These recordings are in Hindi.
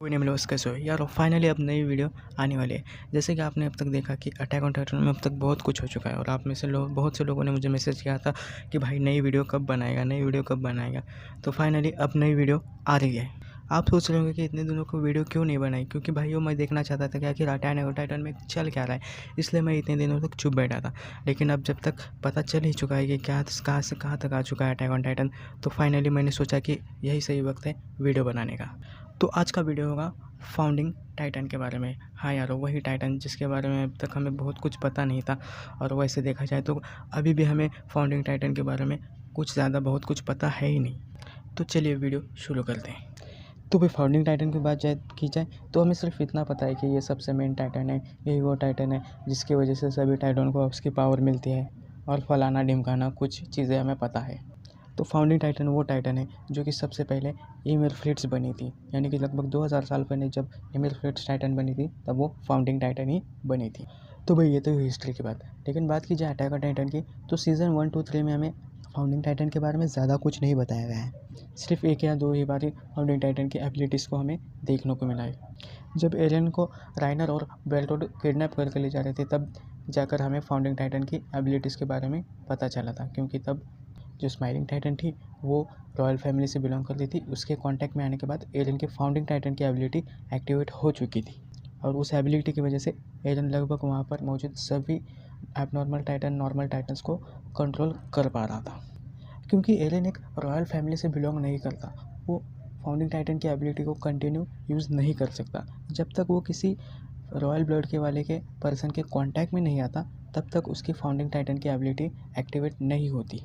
कोई नहीं मिला उसका सो यार फाइनली अब नई वीडियो आने वाली है। जैसे कि आपने अब तक देखा कि अटैक ऑन टाइटन में अब तक बहुत कुछ हो चुका है और आप में से बहुत से लोगों ने मुझे मैसेज किया था कि भाई नई वीडियो कब बनाएगा, नई वीडियो कब बनाएगा। तो फाइनली अब नई वीडियो आ रही है। आप सोच रहे होंगे कि इतने दिनों को वीडियो क्यों नहीं बनाई, क्योंकि भाइयों मैं देखना चाहता था कि आखिर अटैक ऑन टाइटन में चल क्या रहा है, इसलिए मैं इतने दिनों तक चुप बैठा था। लेकिन अब जब तक पता चल ही चुका है कि क्या कहाँ से कहाँ तक आ चुका है अटैक ऑन टाइटन, तो फाइनली मैंने सोचा कि यही सही वक्त है वीडियो बनाने का। तो आज का वीडियो होगा फाउंडिंग टाइटन के बारे में। हाँ यार, वही टाइटन जिसके बारे में अब तक हमें बहुत कुछ पता नहीं था, और वैसे देखा जाए तो अभी भी हमें फाउंडिंग टाइटन के बारे में कुछ ज़्यादा बहुत कुछ पता है ही नहीं। तो चलिए वीडियो शुरू करते हैं। तो भाई फाउंडिंग टाइटन की बात की जाए तो हमें सिर्फ इतना पता है कि ये सबसे मेन टाइटन है, यही वो टाइटन है जिसकी वजह से सभी टाइटन को उसकी पावर मिलती है, और फलाना ढिमकाना कुछ चीज़ें हमें पता है। तो फाउंडिंग टाइटन वो टाइटन है जो कि सबसे पहले ईमेल फ्लिट्स बनी थी, यानी कि लगभग 2000 साल पहले जब ईमेल फ्लिट्स टाइटन बनी थी तब वो फाउंडिंग टाइटन ही बनी थी। तो भाई ये तो हिस्ट्री की बात है। लेकिन बात की जाए अटैक ऑन टाइटन की, तो सीज़न 1, 2, 3 में हमें फाउंडिंग टाइटन के बारे में ज़्यादा कुछ नहीं बताया गया है। सिर्फ एक या दो ही बार ही फाउंडिंग टाइटन की एबिलिटीज़ को हमें देखने को मिला है। जब एलियन को राइनर और बेल्टोड किडनैप करके ले जा रहे थे तब जाकर हमें फाउंडिंग टाइटन की एबिलिटीज़ के बारे में पता चला था, क्योंकि तब जो स्माइलिंग टाइटन थी वो रॉयल फैमिली से बिलोंग करती थी। उसके कांटेक्ट में आने के बाद एलियन के फाउंडिंग टाइटन की एबिलिटी एक्टिवेट हो चुकी थी, और उस एबिलिटी की वजह से एलियन लगभग वहाँ पर मौजूद सभी एबनॉर्मल टाइटन नॉर्मल टाइटन्स को कंट्रोल कर पा रहा था। क्योंकि एलियन एक रॉयल फैमिली से बिलोंग नहीं करता, वो फाउंडिंग टाइटन की एबिलिटी को कंटिन्यू यूज़ नहीं कर सकता। जब तक वो किसी रॉयल ब्लड के वाले के पर्सन के कांटेक्ट में नहीं आता तब तक उसकी फाउंडिंग टाइटन की एबिलिटी एक्टिवेट नहीं होती,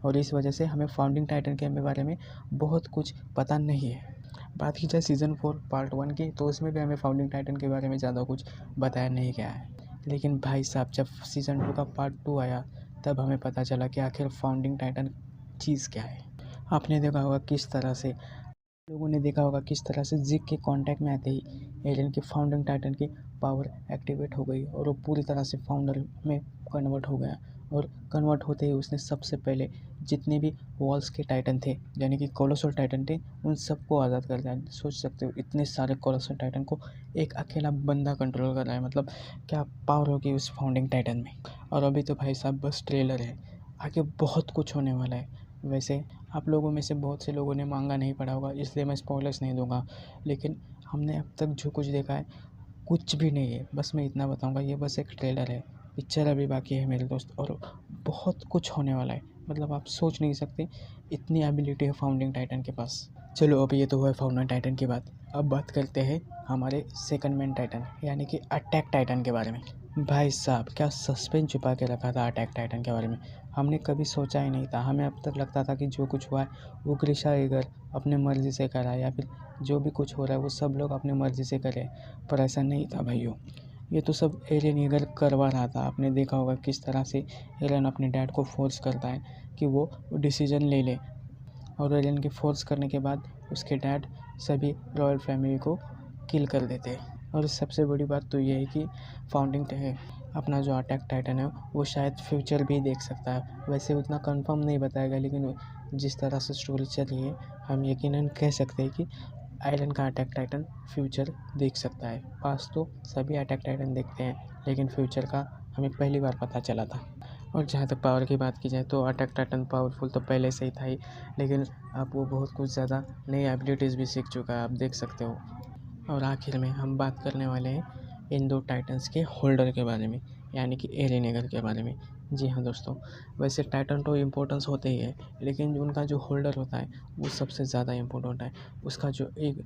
और इस वजह से हमें फाउंडिंग टाइटन के बारे में बहुत कुछ पता नहीं है। बात की जाए सीज़न 4 पार्ट 1 की, तो उसमें भी हमें फाउंडिंग टाइटन के बारे में ज़्यादा कुछ बताया नहीं गया है। लेकिन भाई साहब, जब सीज़न 2 का पार्ट 2 आया तब हमें पता चला कि आखिर फाउंडिंग टाइटन चीज़ क्या है। आपने देखा होगा किस तरह से लोगों ने देखा होगा किस तरह से जिग के कांटेक्ट में आते ही एलियन की फाउंडिंग टाइटन की पावर एक्टिवेट हो गई और वो पूरी तरह से फाउंडर में कन्वर्ट हो गया। और कन्वर्ट होते ही उसने सबसे पहले जितने भी वॉल्स के टाइटन थे, यानी कि कोलोसल टाइटन थे, उन सबको आज़ाद कर दिया। सोच सकते हो इतने सारे कोलोसल टाइटन को एक अकेला बंदा कंट्रोल कर रहा है, मतलब क्या पावर होगी उस फाउंडिंग टाइटन में। और अभी तो भाई साहब बस ट्रेलर है, आगे बहुत कुछ होने वाला है। वैसे आप लोगों में से बहुत से लोगों ने मांगा नहीं पढ़ा होगा, इसलिए मैं स्पॉयलर्स नहीं दूंगा, लेकिन हमने अब तक जो कुछ देखा है कुछ भी नहीं है। बस मैं इतना बताऊंगा, ये बस एक ट्रेलर है, पिक्चर अभी बाकी है मेरे दोस्त, और बहुत कुछ होने वाला है। मतलब आप सोच नहीं सकते इतनी एबिलिटी है फाउंडिंग टाइटन के पास। चलो अभी ये तो हुआ है फाउंडिंग टाइटन की बात, अब बात करते हैं हमारे सेकंड मेन टाइटन यानी कि अटैक टाइटन के बारे में। भाई साहब क्या सस्पेंस छुपा के रखा था अटैक टाइटन के बारे में, हमने कभी सोचा ही नहीं था। हमें अब तक लगता था कि जो कुछ हुआ है वो ग्रिशा ईगर अपने मर्ज़ी से करा है, या फिर जो भी कुछ हो रहा है वो सब लोग अपने मर्ज़ी से करें, पर ऐसा नहीं था भाइयों। ये तो सब एलियन ईगर करवा रहा था। आपने देखा होगा किस तरह से एलियन अपने डैड को फोर्स करता है कि वो डिसीजन ले ले, और एलियन के फोर्स करने के बाद उसके डैड सभी रॉयल फैमिली को किल कर देते हैं। और सबसे बड़ी बात तो ये है कि फाउंडिंग अपना जो अटैक टाइटन है वो शायद फ्यूचर भी देख सकता है। वैसे उतना कंफर्म नहीं बताया गया, लेकिन जिस तरह से स्टोरी चल रही है हम यकीनन कह सकते हैं कि आयरन का अटैक टाइटन फ्यूचर देख सकता है। पास तो सभी अटैक टाइटन देखते हैं, लेकिन फ्यूचर का हमें पहली बार पता चला था। और जहाँ तक पावर की बात की जाए तो अटैक टाइटन पावरफुल तो पहले से ही था ही, लेकिन अब वो बहुत कुछ ज़्यादा नई एबिलिटीज़ भी सीख चुका है, आप देख सकते हो। और आखिर में हम बात करने वाले हैं इन दो टाइटन्स के होल्डर के बारे में, यानी कि एलियन ईगर के बारे में। जी हाँ दोस्तों, वैसे टाइटन तो इम्पोर्टेंस होते ही है, लेकिन उनका जो होल्डर होता है वो सबसे ज़्यादा इम्पोर्टेंट है। उसका जो एक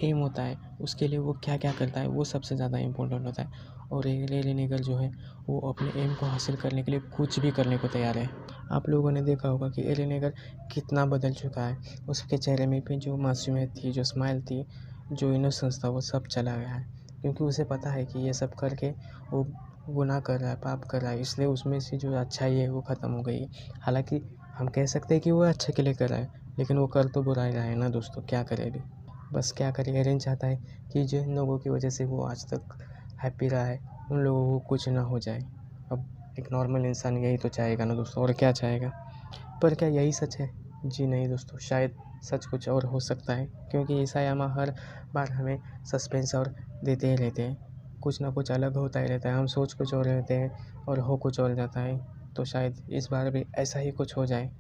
एम होता है, उसके लिए वो क्या क्या करता है वो सबसे ज़्यादा इम्पोर्टेंट होता है। और एलियन ईगर जो है वो अपने एम को हासिल करने के लिए कुछ भी करने को तैयार है। आप लोगों ने देखा होगा कि एलियन ईगर कितना बदल चुका है। उसके चेहरे में भी जो मासूमियत थी, जो स्माइल थी, जो इनोसेंस था, वो सब चला गया है, क्योंकि उसे पता है कि ये सब करके वो गुनाह कर रहा है, पाप कर रहा है, इसलिए उसमें से जो अच्छाई है वो ख़त्म हो गई है। हालांकि हम कह सकते हैं कि वो अच्छे के लिए कर रहा है, लेकिन वो कर तो बुरा ही रहा है ना दोस्तों, क्या करे अभी। बस क्या करें, एरिन चाहता है कि जिन लोगों की वजह से वो आज तक हैप्पी रहा है उन लोगों को कुछ ना हो जाए। अब एक नॉर्मल इंसान यही तो चाहेगा ना दोस्तों, और क्या चाहेगा। पर क्या यही सच है? जी नहीं दोस्तों, शायद सच कुछ और हो सकता है, क्योंकि ईसायामा हर बार हमें सस्पेंस और देते ही रहते हैं। कुछ ना कुछ अलग होता ही रहता है, हम सोच कुछ और रहते हैं और हो कुछ और जाता है। तो शायद इस बार भी ऐसा ही कुछ हो जाए।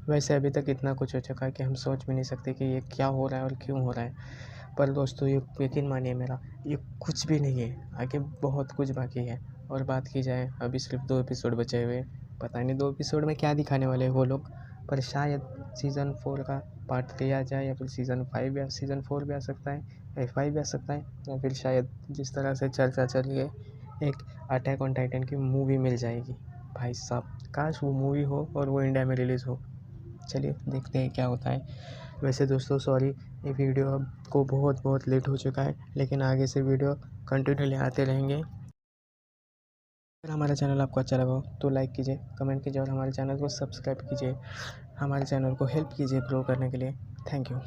वैसे अभी तक इतना कुछ हो चुका है कि हम सोच भी नहीं सकते कि ये क्या हो रहा है और क्यों हो रहा है। पर दोस्तों ये यकीन मानिए मेरा, ये कुछ भी नहीं है, आगे बहुत कुछ बाकी है। और बात की जाए, अभी सिर्फ 2 एपिसोड बचे हुए हैं। पता नहीं 2 एपिसोड में क्या दिखाने वाले हैं वो लोग, पर शायद सीज़न 4 का पार्ट 3 आ जाए, या फिर सीज़न 5 या सीज़न 4 भी आ सकता है, या 5 भी आ सकता है, या फिर शायद जिस तरह से चर्चा चल रही है एक अटैक ऑन टाइटन की मूवी मिल जाएगी। भाई साहब, काश वो मूवी हो और वो इंडिया में रिलीज़ हो। चलिए देखते हैं क्या होता है। वैसे दोस्तों सॉरी, ये वीडियो अब को बहुत बहुत लेट हो चुका है, लेकिन आगे से वीडियो कंटिन्यूली आते रहेंगे। अगर हमारा चैनल आपको अच्छा लगा हो तो लाइक कीजिए, कमेंट कीजिए और हमारे चैनल को सब्सक्राइब कीजिए। हमारे चैनल को हेल्प कीजिए ग्रो करने के लिए। Thank you.